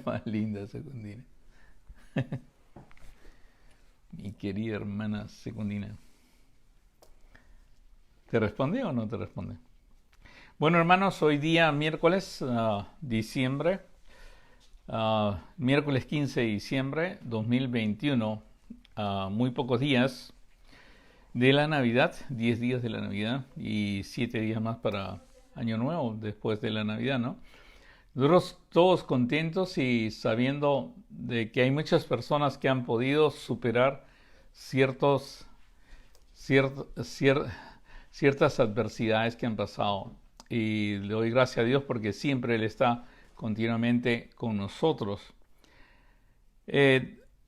Más linda Secundina. Mi querida hermana Secundina. ¿Te responde o no te responde? Bueno, hermanos, hoy día miércoles, diciembre, miércoles 15 de diciembre 2021, muy pocos días de la Navidad, 10 días de la Navidad y 7 días más para Año Nuevo después de la Navidad, ¿no? Nosotros todos contentos y sabiendo de que hay muchas personas que han podido superar ciertos, ciert- cier- ciertas adversidades que han pasado. Y le doy gracias a Dios porque siempre Él está continuamente con nosotros.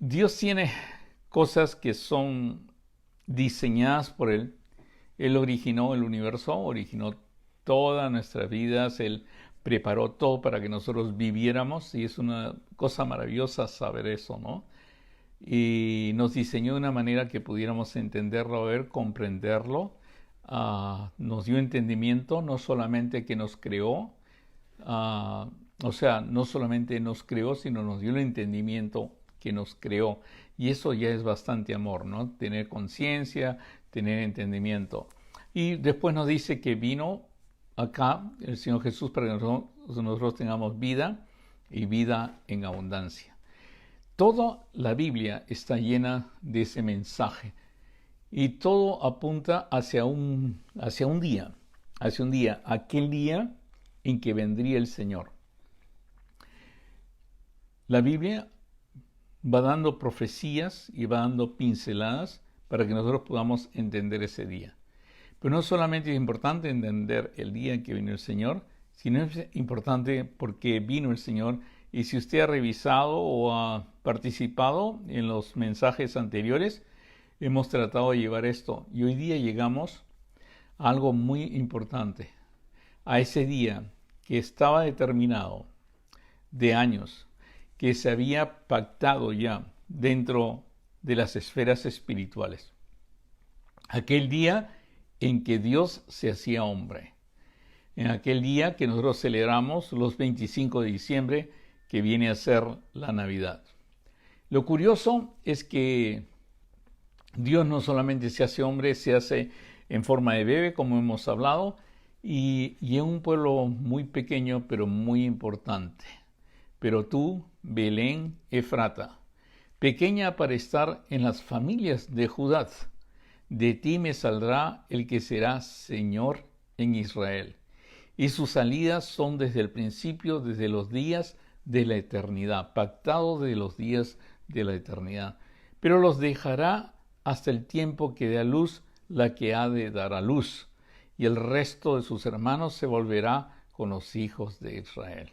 Dios tiene cosas que son diseñadas por Él. Él originó el universo, originó todas nuestras vidas, Él preparó todo para que nosotros viviéramos y es una cosa maravillosa saber eso, ¿no? Y nos diseñó de una manera que pudiéramos entenderlo, ver, comprenderlo. Nos dio entendimiento, no solamente que nos creó, o sea, no solamente nos creó, sino nos dio el entendimiento que nos creó. Y eso ya es bastante amor, ¿no? Tener conciencia, tener entendimiento. Y después nos dice que vino acá el Señor Jesús para que nosotros tengamos vida y vida en abundancia. Toda la Biblia está llena de ese mensaje y todo apunta hacia un día, aquel día en que vendría el Señor. La Biblia va dando profecías y va dando pinceladas para que nosotros podamos entender ese día. Pero no solamente es importante entender el día en que vino el Señor, sino es importante porque vino el Señor. Y si usted ha revisado o ha participado en los mensajes anteriores, hemos tratado de llevar esto. Y hoy día llegamos a algo muy importante, a ese día que estaba determinado de años, que se había pactado ya dentro de las esferas espirituales. Aquel día en que Dios se hacía hombre. En aquel día que nosotros celebramos los 25 de diciembre, que viene a ser la Navidad. Lo curioso es que Dios no solamente se hace hombre, se hace en forma de bebé, como hemos hablado, y en un pueblo muy pequeño, pero muy importante. Pero tú, Belén Efrata, pequeña para estar en las familias de Judá, de ti me saldrá el que será Señor en Israel. Y sus salidas son desde el principio, desde los días de la eternidad, pactado de los días de la eternidad. Pero los dejará hasta el tiempo que dé a luz la que ha de dar a luz. Y el resto de sus hermanos se volverá con los hijos de Israel.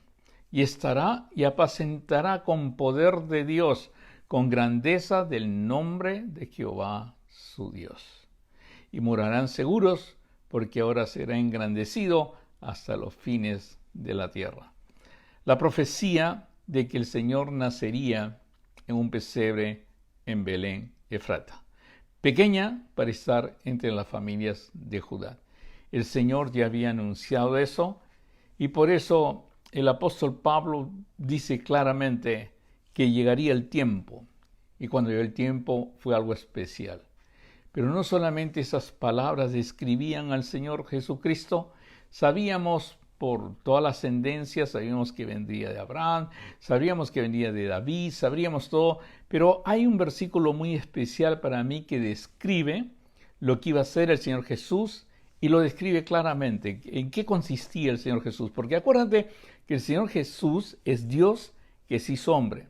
Y estará y apacentará con poder de Dios, con grandeza del nombre de Jehová su Dios. Y morarán seguros, porque ahora será engrandecido hasta los fines de la tierra. La profecía de que el Señor nacería en un pesebre en Belén, Efrata, pequeña para estar entre las familias de Judá. El Señor ya había anunciado eso y por eso el apóstol Pablo dice claramente que llegaría el tiempo, y cuando llegó el tiempo fue algo especial. Pero no solamente esas palabras describían al Señor Jesucristo, sabíamos por toda la ascendencia, sabíamos que vendría de Abraham, sabíamos que vendría de David, sabríamos todo, pero hay un versículo muy especial para mí que describe lo que iba a ser el Señor Jesús y lo describe claramente. ¿En qué consistía el Señor Jesús? Porque acuérdate que el Señor Jesús es Dios que se hizo hombre.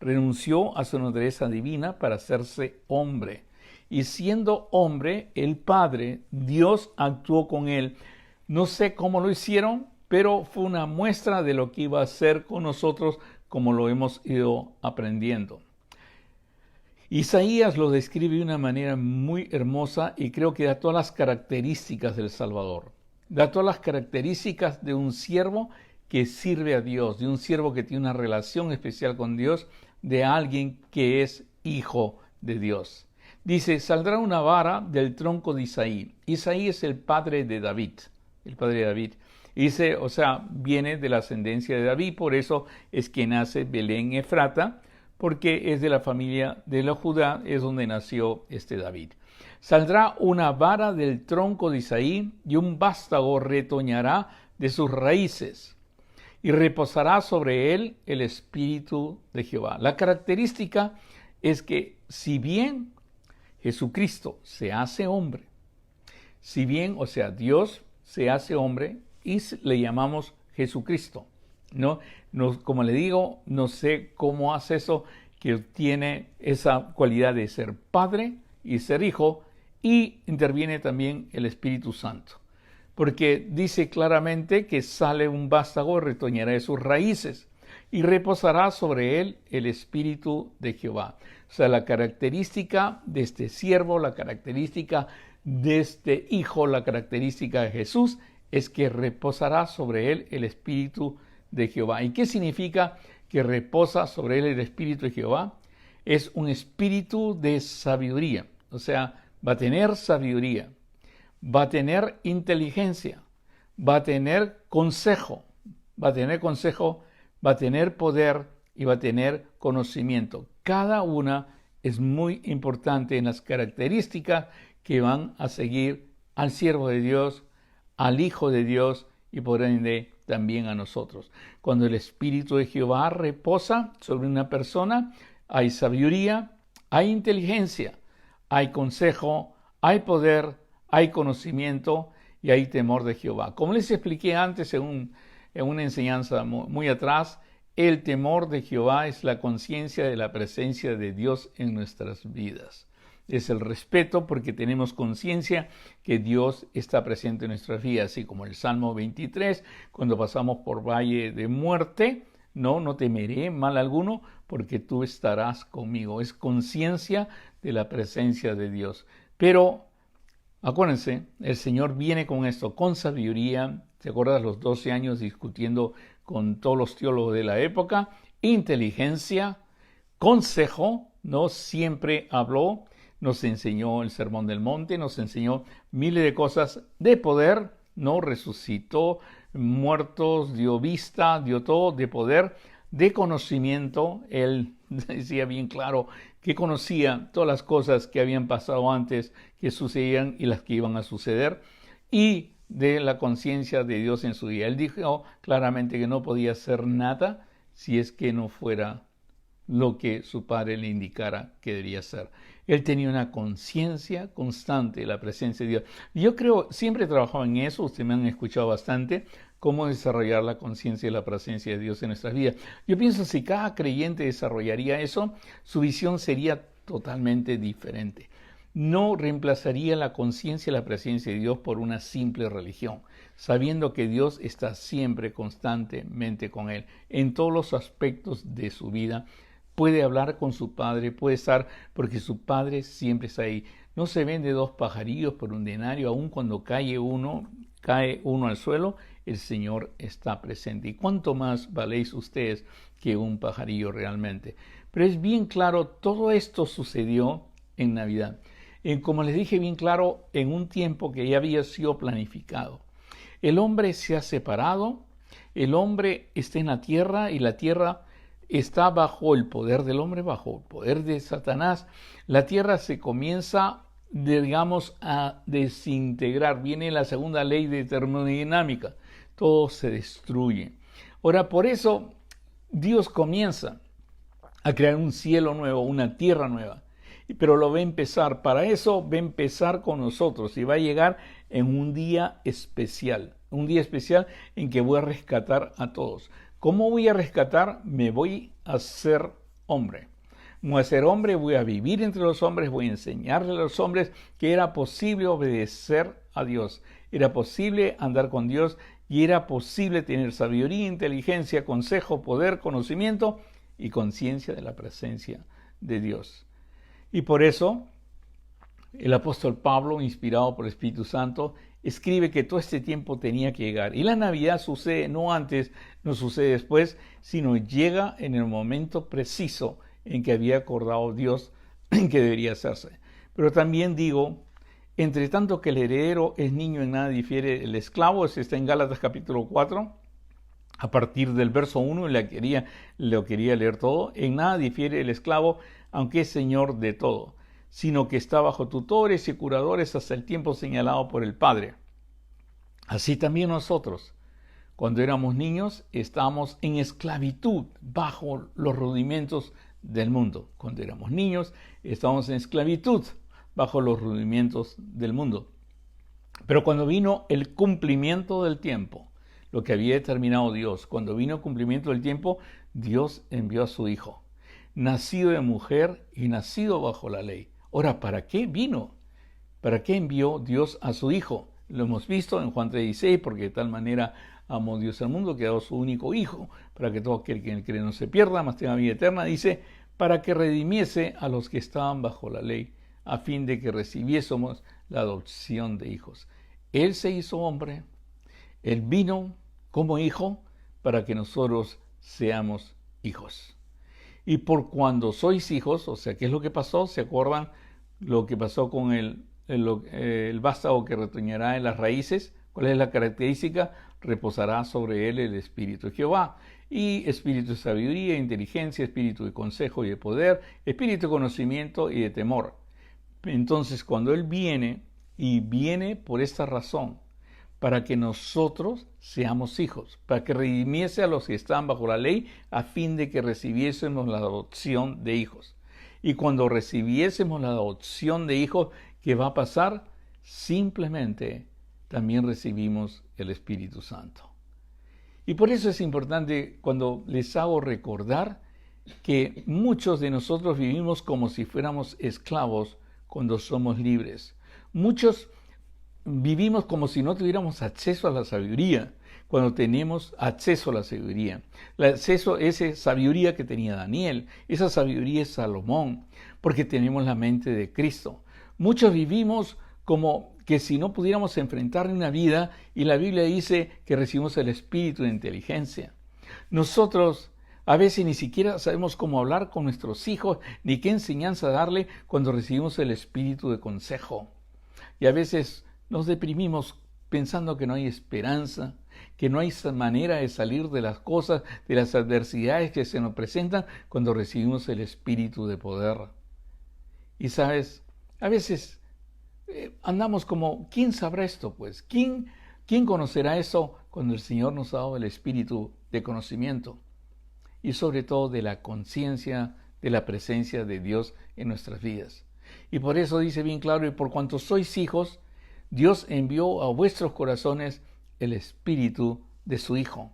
Renunció a su naturaleza divina para hacerse hombre. Y siendo hombre, el Padre, Dios actuó con él. No sé cómo lo hicieron, pero fue una muestra de lo que iba a hacer con nosotros, como lo hemos ido aprendiendo. Isaías lo describe de una manera muy hermosa y creo que da todas las características del Salvador. Da todas las características de un siervo que sirve a Dios, de un siervo que tiene una relación especial con Dios, de alguien que es hijo de Dios. Dice, saldrá una vara del tronco de Isaí. Isaí es el padre de David, Dice, o sea, viene de la ascendencia de David, por eso es que nace Belén Efrata, porque es de la familia de la Judá, es donde nació este David. Saldrá una vara del tronco de Isaí y un vástago retoñará de sus raíces y reposará sobre él el espíritu de Jehová. La característica es que si bien Jesucristo se hace hombre, si bien, o sea, Dios se hace hombre y le llamamos Jesucristo, ¿no? Como le digo, no sé cómo hace eso, que tiene esa cualidad de ser Padre y ser Hijo, y interviene también el Espíritu Santo. Porque dice claramente que sale un vástago, retoñará de sus raíces, y reposará sobre él el Espíritu de Jehová. O sea, la característica de este siervo, la característica de este Hijo, la característica de Jesús, es que reposará sobre él el Espíritu de Jehová. ¿Y qué significa que reposa sobre él el Espíritu de Jehová? Es un espíritu de sabiduría, o sea, va a tener sabiduría, va a tener inteligencia, va a tener consejo, va a tener poder y va a tener conocimiento. Cada una es muy importante en las características que van a seguir al siervo de Dios, al Hijo de Dios y por ende también a nosotros. Cuando el Espíritu de Jehová reposa sobre una persona, hay sabiduría, hay inteligencia, hay consejo, hay poder, hay conocimiento y hay temor de Jehová. Como les expliqué antes en una enseñanza muy atrás, el temor de Jehová es la conciencia de la presencia de Dios en nuestras vidas. Es el respeto porque tenemos conciencia que Dios está presente en nuestras vidas, así como el Salmo 23, cuando pasamos por valle de muerte, no temeré mal alguno porque tú estarás conmigo. Es conciencia de la presencia de Dios. Pero acuérdense, el Señor viene con esto, con sabiduría. ¿Te acuerdas los 12 años discutiendo con todos los teólogos de la época? Inteligencia, consejo, ¿no? Siempre habló, nos enseñó el Sermón del Monte, nos enseñó miles de cosas de poder, ¿no? Resucitó muertos, dio vista, dio todo de poder, de conocimiento. Él decía bien claro que conocía todas las cosas que habían pasado antes, que sucedían y las que iban a suceder, y de la conciencia de Dios en su vida. Él dijo claramente que no podía hacer nada si es que no fuera lo que su padre le indicara que debería hacer. Él tenía una conciencia constante de la presencia de Dios. Yo creo, siempre he trabajado en eso, ustedes me han escuchado bastante, cómo desarrollar la conciencia de la presencia de Dios en nuestras vidas. Yo pienso si cada creyente desarrollaría eso, su visión sería totalmente diferente. No reemplazaría la conciencia y la presencia de Dios por una simple religión, sabiendo que Dios está siempre constantemente con él en todos los aspectos de su vida. Puede hablar con su padre, puede estar, porque su padre siempre está ahí. No se vende dos pajarillos por un denario, aun cuando cae uno al suelo, el Señor está presente. ¿Y cuánto más valéis ustedes que un pajarillo realmente? Pero es bien claro, todo esto sucedió en Navidad. Como les dije bien claro, en un tiempo que ya había sido planificado. El hombre se ha separado, el hombre está en la tierra y la tierra está bajo el poder del hombre, bajo el poder de Satanás. La tierra se comienza, digamos, a desintegrar. Viene la segunda ley de termodinámica. Todo se destruye. Ahora, por eso Dios comienza a crear un cielo nuevo, una tierra nueva. Pero lo va a empezar, para eso va a empezar con nosotros y va a llegar en un día especial en que voy a rescatar a todos. ¿Cómo voy a rescatar? Me voy a hacer hombre. Voy a ser hombre, voy a vivir entre los hombres, voy a enseñarle a los hombres que era posible obedecer a Dios, era posible andar con Dios y era posible tener sabiduría, inteligencia, consejo, poder, conocimiento y conciencia de la presencia de Dios. Y por eso el apóstol Pablo, inspirado por el Espíritu Santo, escribe que todo este tiempo tenía que llegar. Y la Navidad sucede no antes, no sucede después, sino llega en el momento preciso en que había acordado Dios que debería hacerse. Pero también digo, Entre tanto que el heredero es niño, en nada difiere el esclavo. Eso está en Gálatas capítulo 4, a partir del verso 1, lo quería leer todo. En nada difiere el esclavo, aunque es señor de todo, sino que está bajo tutores y curadores hasta el tiempo señalado por el Padre. Así también nosotros, cuando éramos niños, estábamos en esclavitud bajo los rudimentos del mundo. Cuando éramos niños, estábamos en esclavitud bajo los rudimentos del mundo. Pero cuando vino el cumplimiento del tiempo, lo que había determinado Dios, cuando vino el cumplimiento del tiempo, Dios envió a su Hijo, nacido de mujer y nacido bajo la ley. Ahora, ¿para qué vino? ¿Para qué envió Dios a su Hijo? Lo hemos visto en Juan 3:16, porque de tal manera amó Dios al mundo, que ha dado su único Hijo, para que todo aquel que en él cree no se pierda, mas tenga vida eterna. Dice, para que redimiese a los que estaban bajo la ley, a fin de que recibiésemos la adopción de hijos. Él se hizo hombre, Él vino como hijo para que nosotros seamos hijos. Y por cuando sois hijos, o sea, ¿qué es lo que pasó? ¿Se acuerdan lo que pasó con el vástago que retoñará en las raíces? ¿Cuál es la característica? Reposará sobre él el Espíritu de Jehová. Y espíritu de sabiduría, inteligencia, espíritu de consejo y de poder, espíritu de conocimiento y de temor. Entonces, cuando Él viene, y viene por esta razón, para que nosotros seamos hijos, para que redimiese a los que están bajo la ley, a fin de que recibiésemos la adopción de hijos. Y cuando recibiésemos la adopción de hijos, ¿qué va a pasar? Simplemente también recibimos el Espíritu Santo. Y por eso es importante cuando les hago recordar que muchos de nosotros vivimos como si fuéramos esclavos cuando somos libres. Muchos vivimos como si no tuviéramos acceso a la sabiduría, cuando tenemos acceso a la sabiduría. El acceso a esa sabiduría que tenía Daniel, esa sabiduría es Salomón, porque tenemos la mente de Cristo. Muchos vivimos como que si no pudiéramos enfrentar una vida, y la Biblia dice que recibimos el espíritu de inteligencia. Nosotros a veces ni siquiera sabemos cómo hablar con nuestros hijos, ni qué enseñanza darle cuando recibimos el espíritu de consejo. Y a veces nos deprimimos pensando que no hay esperanza, que no hay manera de salir de las cosas, de las adversidades que se nos presentan cuando recibimos el espíritu de poder. Y sabes, a veces andamos como, ¿quién sabrá esto? Pues, ¿quién conocerá eso cuando el Señor nos ha dado el espíritu de conocimiento? Y sobre todo de la conciencia de la presencia de Dios en nuestras vidas. Y por eso dice bien claro, y por cuanto sois hijos, Dios envió a vuestros corazones el espíritu de su Hijo,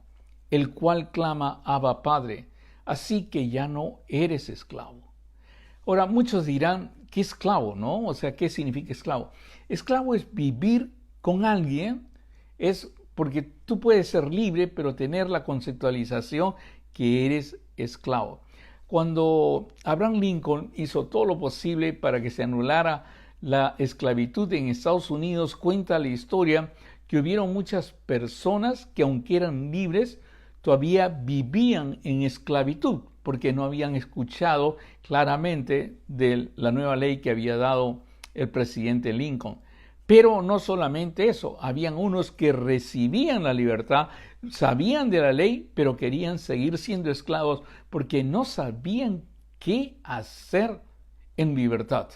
el cual clama, Abba Padre, así que ya no eres esclavo. Ahora, muchos dirán, ¿qué esclavo, no? O sea, ¿qué significa esclavo? Esclavo es vivir con alguien, es porque tú puedes ser libre, pero tener la conceptualización que eres esclavo. Cuando Abraham Lincoln hizo todo lo posible para que se anulara la esclavitud en Estados Unidos, cuenta la historia que hubieron muchas personas que, aunque eran libres, todavía vivían en esclavitud, porque no habían escuchado claramente de la nueva ley que había dado el presidente Lincoln. Pero no solamente eso, habían unos que recibían la libertad, sabían de la ley, pero querían seguir siendo esclavos porque no sabían qué hacer en libertad.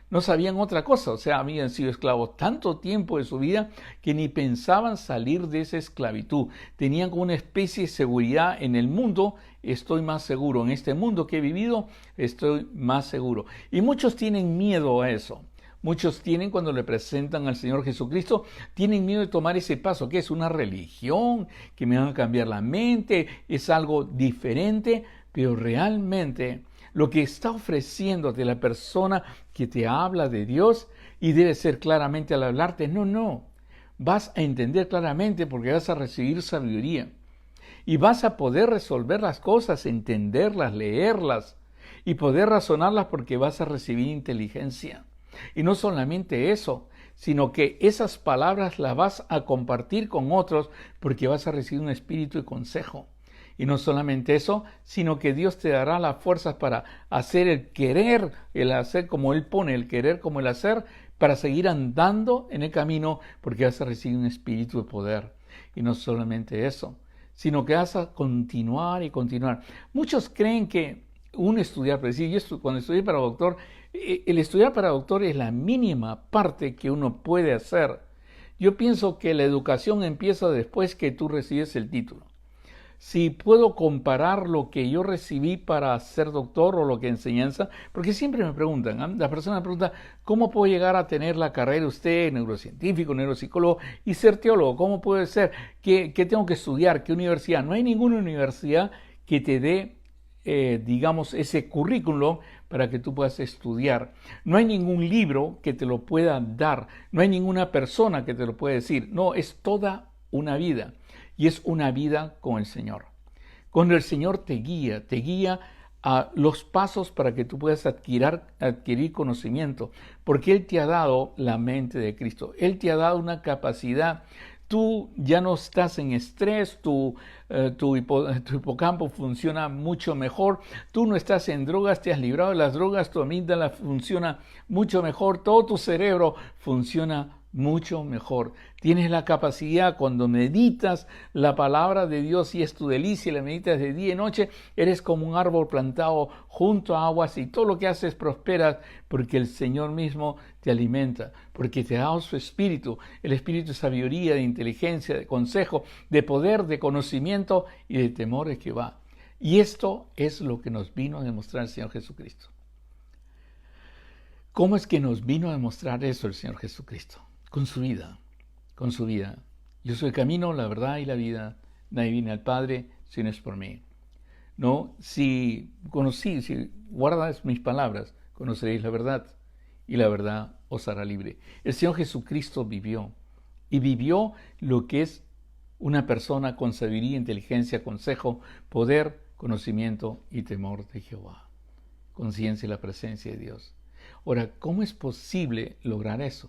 No sabían otra cosa, o sea, habían sido esclavos tanto tiempo de su vida que ni pensaban salir de esa esclavitud. Tenían como una especie de seguridad en el mundo, estoy más seguro. En este mundo que he vivido, estoy más seguro. Y muchos tienen miedo a eso. Muchos tienen, cuando le presentan al Señor Jesucristo, tienen miedo de tomar ese paso, que es una religión, que me van a cambiar la mente, es algo diferente, pero realmente lo que está ofreciéndote la persona que te habla de Dios, y debe ser claramente al hablarte, no, vas a entender claramente porque vas a recibir sabiduría y vas a poder resolver las cosas, entenderlas, leerlas y poder razonarlas porque vas a recibir inteligencia. Y no solamente eso, sino que esas palabras las vas a compartir con otros porque vas a recibir un espíritu de consejo. Y no solamente eso, sino que Dios te dará las fuerzas para hacer el querer, el hacer como Él pone, el querer como el hacer, para seguir andando en el camino, porque vas a recibir un espíritu de poder. Y no solamente eso, sino que vas a continuar y continuar. Muchos creen que estudiar, pero sí, cuando estudié para doctor, el estudiar para doctor es la mínima parte que uno puede hacer. Yo pienso que la educación empieza después que tú recibes el título. Si puedo comparar lo que yo recibí para ser doctor o lo que enseñanza, porque siempre me preguntan, la persona me pregunta, ¿cómo puedo llegar a tener la carrera usted, neurocientífico, neuropsicólogo, y ser teólogo? ¿Cómo puede ser? ¿Qué tengo que estudiar? ¿Qué universidad? No hay ninguna universidad que te dé, digamos, ese currículum para que tú puedas estudiar. No hay ningún libro que te lo pueda dar. No hay ninguna persona que te lo pueda decir. No, es toda una vida. Y es una vida con el Señor. Cuando el Señor te guía a los pasos para que tú puedas adquirir conocimiento, porque Él te ha dado la mente de Cristo. Él te ha dado una capacidad. Tú ya no estás en estrés, tu hipocampo funciona mucho mejor, tú no estás en drogas, te has librado de las drogas, tu amígdala funciona mucho mejor, todo tu cerebro funciona mucho mejor. Tienes la capacidad, cuando meditas la palabra de Dios y es tu delicia y la meditas de día y noche, eres como un árbol plantado junto a aguas y todo lo que haces prospera porque el Señor mismo te alimenta, porque te ha dado su espíritu, el espíritu de sabiduría, de inteligencia, de consejo, de poder, de conocimiento y de temor de Jehová. Y esto es lo que nos vino a demostrar el Señor Jesucristo. ¿Cómo es que nos vino a demostrar eso el Señor Jesucristo? Con su vida, con su vida. Yo soy el camino, la verdad y la vida. Nadie viene al Padre si no es por mí. No, si guardas mis palabras, conoceréis la verdad y la verdad os hará libre. El Señor Jesucristo vivió y vivió lo que es una persona con sabiduría, inteligencia, consejo, poder, conocimiento y temor de Jehová. Conciencia y la presencia de Dios. Ahora, ¿cómo es posible lograr eso?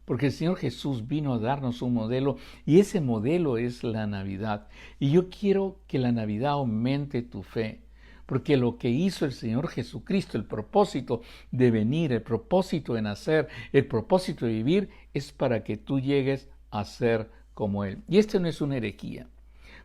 Porque el Señor Jesús vino a darnos un modelo y ese modelo es la Navidad. Y yo quiero que la Navidad aumente tu fe, porque lo que hizo el Señor Jesucristo, el propósito de venir, el propósito de nacer, el propósito de vivir, es para que tú llegues a ser como Él. Y esto no es una herejía.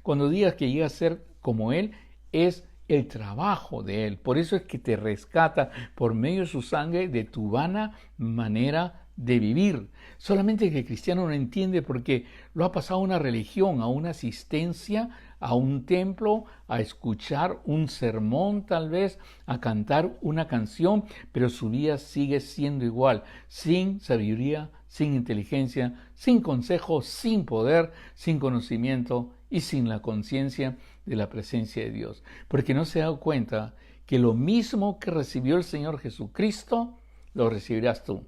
Cuando digas que llegas a ser como Él, es el trabajo de Él. Por eso es que te rescata por medio de su sangre de tu vana manera de vivir. Solamente que el cristiano no entiende porque lo ha pasado a una religión, a una asistencia, a un templo, a escuchar un sermón tal vez, a cantar una canción, pero su vida sigue siendo igual, sin sabiduría, sin inteligencia, sin consejo, sin poder, sin conocimiento y sin la conciencia de la presencia de Dios. Porque no se ha dado cuenta que lo mismo que recibió el Señor Jesucristo, lo recibirás tú.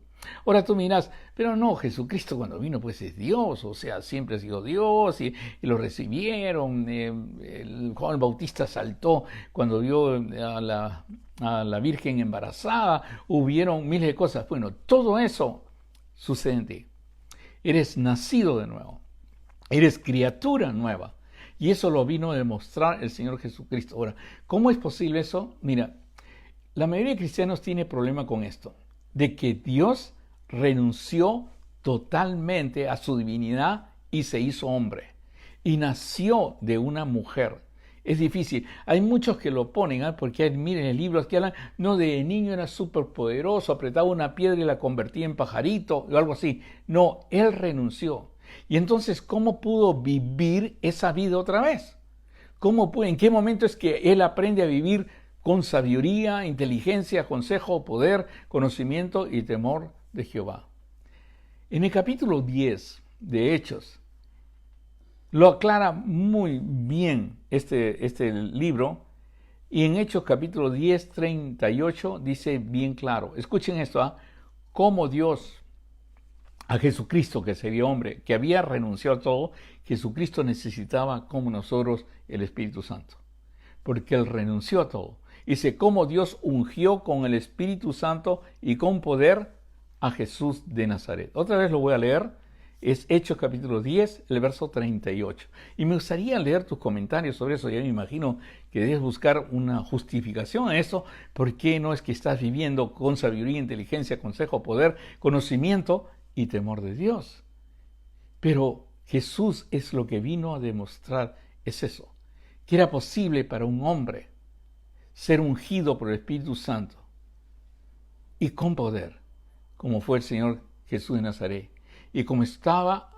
Ahora tú miras, pero no, Jesucristo cuando vino pues es Dios, o sea, siempre ha sido Dios y lo recibieron. El Juan el Bautista saltó cuando vio a la Virgen embarazada, hubieron miles de cosas. Bueno, todo eso sucede en ti. Eres nacido de nuevo, eres criatura nueva y eso lo vino a demostrar el Señor Jesucristo. Ahora, ¿cómo es posible eso? Mira, la mayoría de cristianos tiene problema con esto, de que Dios renunció totalmente a su divinidad y se hizo hombre. Y nació de una mujer. Es difícil. Hay muchos que lo ponen, porque miren en libros que hablan, no, de niño era súper poderoso, apretaba una piedra y la convertía en pajarito o algo así. No, Él renunció. Y entonces, ¿cómo pudo vivir esa vida otra vez? ¿En qué momento es que Él aprende a vivir con sabiduría, inteligencia, consejo, poder, conocimiento y temor de Jehová? En el capítulo 10 de Hechos, lo aclara muy bien este libro, y en Hechos capítulo 10, 38 dice bien claro, escuchen esto, cómo Dios a Jesucristo, que sería hombre, que había renunciado a todo, Jesucristo necesitaba como nosotros el Espíritu Santo, porque Él renunció a todo. Dice, cómo Dios ungió con el Espíritu Santo y con poder a Jesús de Nazaret. Otra vez lo voy a leer Es Hechos capítulo 10, el verso 38. Y me gustaría leer tus comentarios sobre eso. Ya me imagino que debes buscar una justificación a eso. ¿Por qué no es que estás viviendo con sabiduría, inteligencia, consejo, poder, conocimiento y temor de Dios? Pero Jesús es lo que vino a demostrar, es eso, que era posible para un hombre ser ungido por el Espíritu Santo y con poder, como fue el Señor Jesús de Nazaret, y como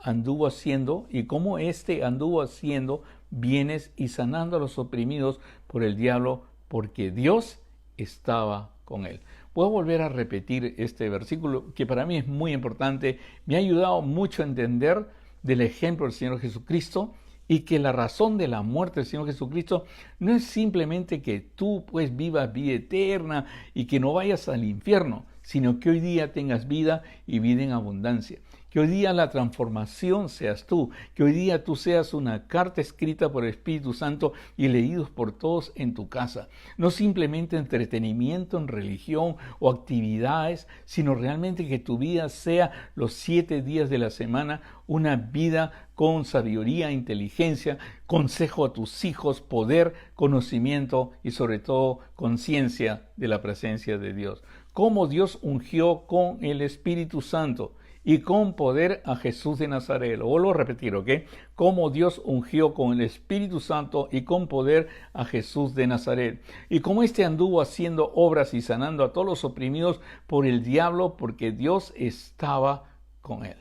anduvo haciendo, y como anduvo haciendo bienes y sanando a los oprimidos por el diablo, porque Dios estaba con él. Voy a volver a repetir este versículo que para mí es muy importante, me ha ayudado mucho a entender del ejemplo del Señor Jesucristo, y que la razón de la muerte del Señor Jesucristo no es simplemente que tú pues vivas vida eterna y que no vayas al infierno, sino que hoy día tengas vida y vida en abundancia. Que hoy día la transformación seas tú, que hoy día tú seas una carta escrita por el Espíritu Santo y leídos por todos en tu casa. No simplemente entretenimiento en religión o actividades, sino realmente que tu vida sea los 7 días de la semana una vida con sabiduría, inteligencia, consejo a tus hijos, poder, conocimiento y sobre todo conciencia de la presencia de Dios. Cómo Dios ungió con el Espíritu Santo y con poder a Jesús de Nazaret. Lo vuelvo a repetir, ¿ok? Cómo Dios ungió con el Espíritu Santo y con poder a Jesús de Nazaret. Y cómo anduvo haciendo obras y sanando a todos los oprimidos por el diablo, porque Dios estaba con él.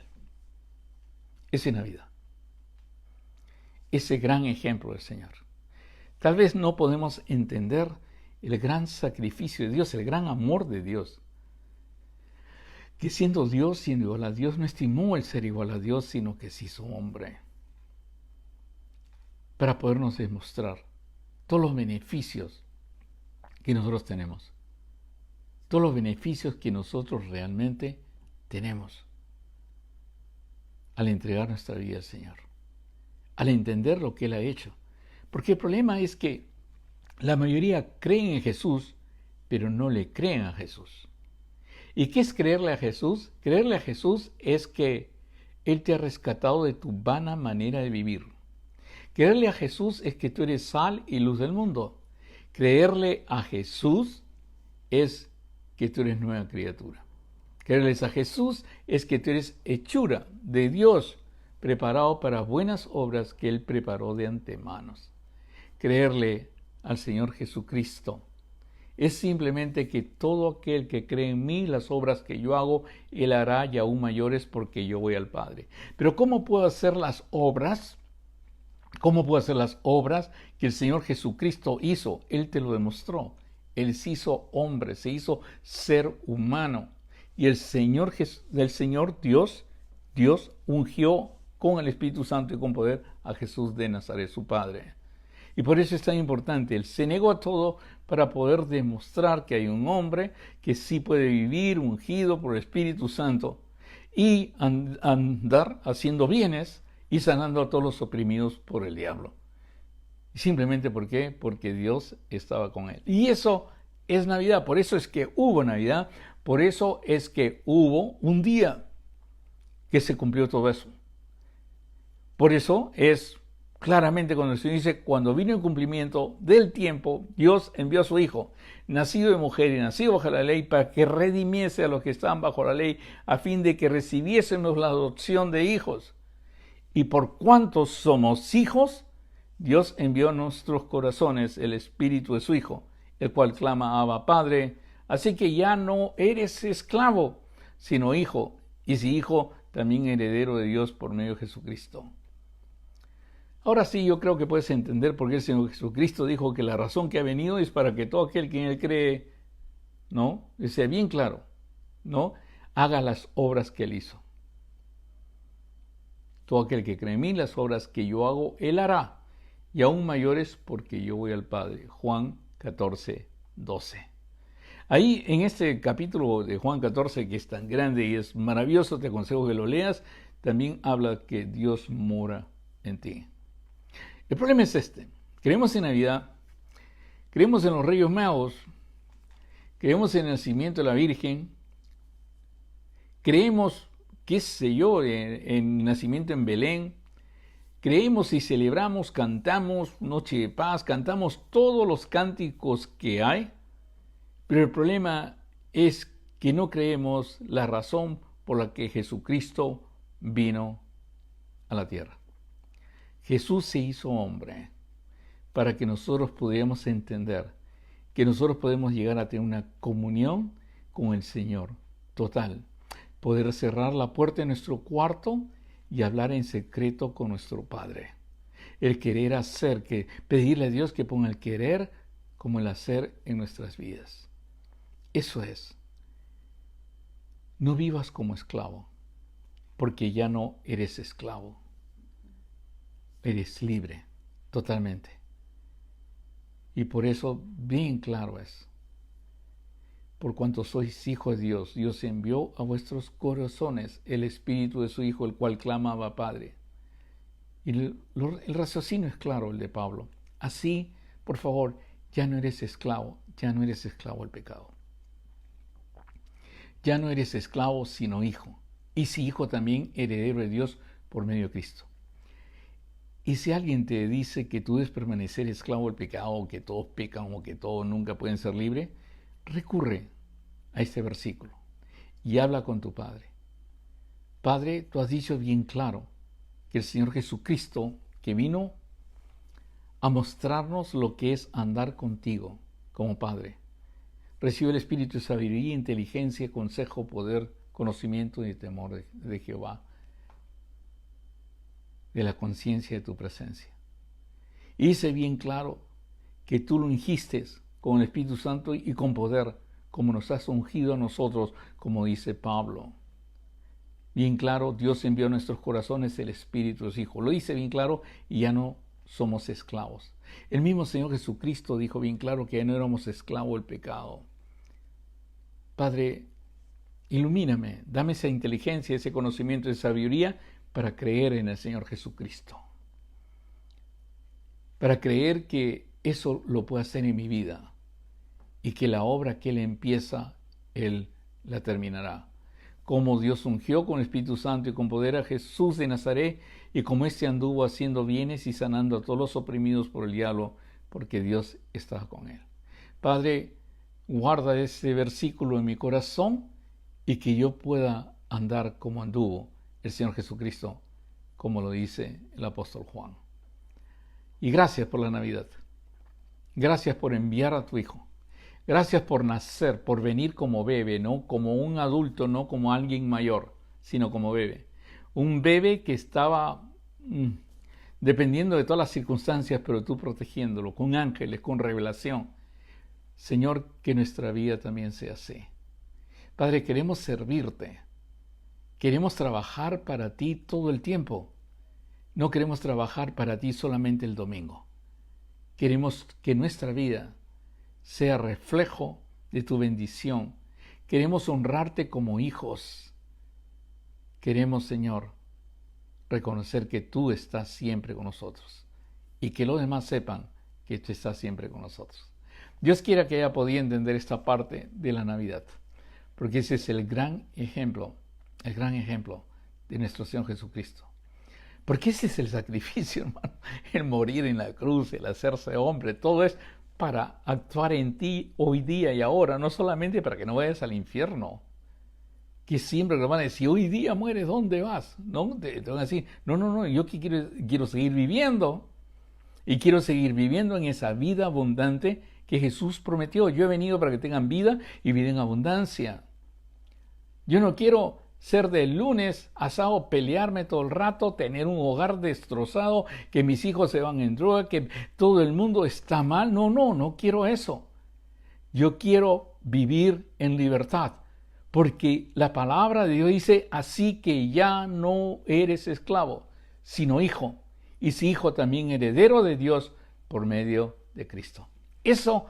Esa es Navidad. Ese gran ejemplo del Señor. Tal vez no podemos entender el gran sacrificio de Dios, el gran amor de Dios. Que siendo Dios, siendo igual a Dios, no estimó el ser igual a Dios, sino que se hizo hombre. Para podernos demostrar todos los beneficios que nosotros tenemos. Todos los beneficios que nosotros realmente tenemos. Al entregar nuestra vida al Señor. Al entender lo que Él ha hecho. Porque el problema es que la mayoría creen en Jesús, pero no le creen a Jesús. ¿Y qué es creerle a Jesús? Creerle a Jesús es que Él te ha rescatado de tu vana manera de vivir. Creerle a Jesús es que tú eres sal y luz del mundo. Creerle a Jesús es que tú eres nueva criatura. Creerles a Jesús es que tú eres hechura de Dios, preparado para buenas obras que Él preparó de antemano. Creerle al Señor Jesucristo es simplemente que todo aquel que cree en mí, las obras que yo hago, Él hará y aún mayores porque yo voy al Padre. Pero ¿cómo puedo hacer las obras? ¿Cómo puedo hacer las obras que el Señor Jesucristo hizo? Él te lo demostró. Él se hizo hombre, se hizo ser humano. Y el Señor Dios ungió con el Espíritu Santo y con poder a Jesús de Nazaret, su Padre. Y por eso es tan importante. Él se negó a todo para poder demostrar que hay un hombre que sí puede vivir ungido por el Espíritu Santo y andar haciendo bienes y sanando a todos los oprimidos por el diablo. Y simplemente ¿por qué? Porque Dios estaba con él. Y eso es Navidad. Por eso es que hubo Navidad. Por eso es que hubo un día que se cumplió todo eso. Por eso es claramente cuando se dice, cuando vino el cumplimiento del tiempo, Dios envió a su Hijo, nacido de mujer y nacido bajo la ley, para que redimiese a los que estaban bajo la ley, a fin de que recibiésemos la adopción de hijos. Y por cuanto somos hijos, Dios envió a nuestros corazones el Espíritu de su Hijo, el cual clama Abba Padre. Así que ya no eres esclavo, sino hijo, y si hijo, también heredero de Dios por medio de Jesucristo. Ahora sí, yo creo que puedes entender por qué el Señor Jesucristo dijo que la razón que ha venido es para que todo aquel que en Él cree, ¿no? Sea bien claro, ¿no? Haga las obras que Él hizo. Todo aquel que cree en mí, las obras que yo hago, Él hará, y aún mayores porque yo voy al Padre. Juan 14, 12. Ahí en este capítulo de Juan 14, que es tan grande y es maravilloso, te aconsejo que lo leas, también habla que Dios mora en ti. El problema es este. Creemos en Navidad, creemos en los Reyes Magos, creemos en el nacimiento de la Virgen, creemos qué sé yo, en nacimiento en Belén. Creemos y celebramos, cantamos Noche de Paz, cantamos todos los cánticos que hay, pero el problema es que no creemos la razón por la que Jesucristo vino a la tierra. Jesús se hizo hombre para que nosotros pudiéramos entender que nosotros podemos llegar a tener una comunión con el Señor total, poder cerrar la puerta de nuestro cuarto y hablar en secreto con nuestro Padre. El querer hacer, que pedirle a Dios que ponga el querer como el hacer en nuestras vidas. Eso es. No vivas como esclavo, porque ya no eres esclavo. Eres libre, totalmente. Y por eso, bien claro es. Por cuanto sois hijos de Dios, Dios envió a vuestros corazones el Espíritu de su Hijo, el cual clama Abba Padre. Y el raciocinio es claro, el de Pablo. Así, por favor, ya no eres esclavo del pecado. Ya no eres esclavo, sino hijo. Y si hijo, también heredero de Dios por medio de Cristo. Y si alguien te dice que tú debes permanecer esclavo del pecado, o que todos pecan, o que todos nunca pueden ser libres, recurre a este versículo y habla con tu Padre. Padre, tú has dicho bien claro que el Señor Jesucristo, que vino a mostrarnos lo que es andar contigo como Padre, recibe el espíritu de sabiduría, inteligencia, consejo, poder, conocimiento y temor de Jehová, de la conciencia de tu presencia. Y dice bien claro que tú lo ungiste con el Espíritu Santo y con poder, como nos has ungido a nosotros, como dice Pablo. Bien claro, Dios envió a nuestros corazones el Espíritu de su Hijo. Lo dice bien claro y ya no somos esclavos. El mismo Señor Jesucristo dijo bien claro que ya no éramos esclavos del pecado. Padre, ilumíname, dame esa inteligencia, ese conocimiento, esa sabiduría para creer en el Señor Jesucristo. Para creer que eso lo puede hacer en mi vida y que la obra que Él empieza, Él la terminará. Como Dios ungió con el Espíritu Santo y con poder a Jesús de Nazaret, y como éste anduvo haciendo bienes y sanando a todos los oprimidos por el diablo, porque Dios estaba con él. Padre, guarda ese versículo en mi corazón y que yo pueda andar como anduvo el Señor Jesucristo, como lo dice el apóstol Juan. Y gracias por la Navidad. Gracias por enviar a tu Hijo. Gracias por nacer, por venir como bebé, no como un adulto, no como alguien mayor, sino como bebé. Un bebé que estaba dependiendo de todas las circunstancias, pero tú protegiéndolo, con ángeles, con revelación. Señor, que nuestra vida también sea así. Padre, queremos servirte. Queremos trabajar para ti todo el tiempo. No queremos trabajar para ti solamente el domingo. Queremos que nuestra vida sea reflejo de tu bendición. Queremos honrarte como hijos. Queremos, Señor, reconocer que tú estás siempre con nosotros y que los demás sepan que tú estás siempre con nosotros. Dios quiera que haya podido entender esta parte de la Navidad, porque ese es el gran ejemplo de nuestro Señor Jesucristo. Porque ese es el sacrificio, hermano, el morir en la cruz, el hacerse hombre, todo es para actuar en ti hoy día y ahora, no solamente para que no vayas al infierno. Que siempre te van a decir, hoy día mueres, ¿dónde vas? No, te van a decir, no, yo quiero seguir viviendo. Y quiero seguir viviendo en esa vida abundante que Jesús prometió. Yo he venido para que tengan vida y vida en abundancia. Yo no quiero ser de lunes a sábado, pelearme todo el rato, tener un hogar destrozado, que mis hijos se van en droga, que todo el mundo está mal. No quiero eso. Yo quiero vivir en libertad, porque la palabra de Dios dice, así que ya no eres esclavo, sino hijo, y si hijo también heredero de Dios por medio de Cristo. Eso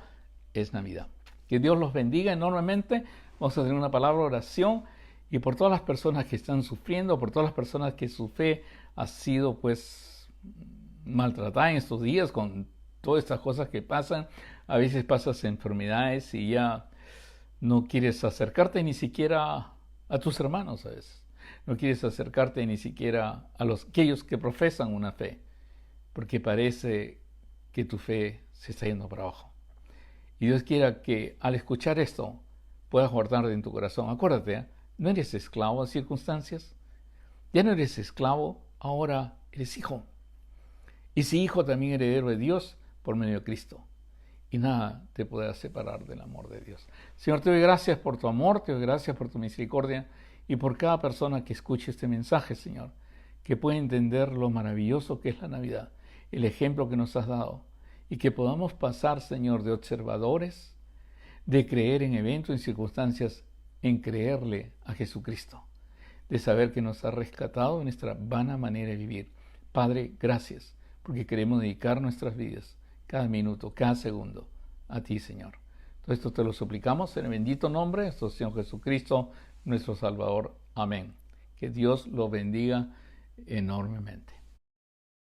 es Navidad. Que Dios los bendiga enormemente. Vamos a tener una palabra de oración. Y por todas las personas que están sufriendo, por todas las personas que su fe ha sido pues maltratada en estos días con todas estas cosas que pasan. A veces pasas enfermedades y ya no quieres acercarte ni siquiera a tus hermanos a veces. No quieres acercarte ni siquiera a aquellos que profesan una fe, porque parece que tu fe se está yendo para abajo. Y Dios quiera que al escuchar esto puedas guardar en tu corazón. Acuérdate, no eres esclavo a circunstancias. Ya no eres esclavo, ahora eres hijo. Y si hijo, también heredero de Dios por medio de Cristo. Y nada te podrá separar del amor de Dios. Señor, te doy gracias por tu amor, te doy gracias por tu misericordia y por cada persona que escuche este mensaje, Señor, que pueda entender lo maravilloso que es la Navidad, el ejemplo que nos has dado, y que podamos pasar, Señor, de observadores, de creer en eventos, en circunstancias, en creerle a Jesucristo, de saber que nos ha rescatado de nuestra vana manera de vivir. Padre, gracias, porque queremos dedicar nuestras vidas, cada minuto, cada segundo, a ti, Señor. Todo esto te lo suplicamos en el bendito nombre de nuestro Señor Jesucristo, nuestro Salvador. Amén. Que Dios lo bendiga enormemente.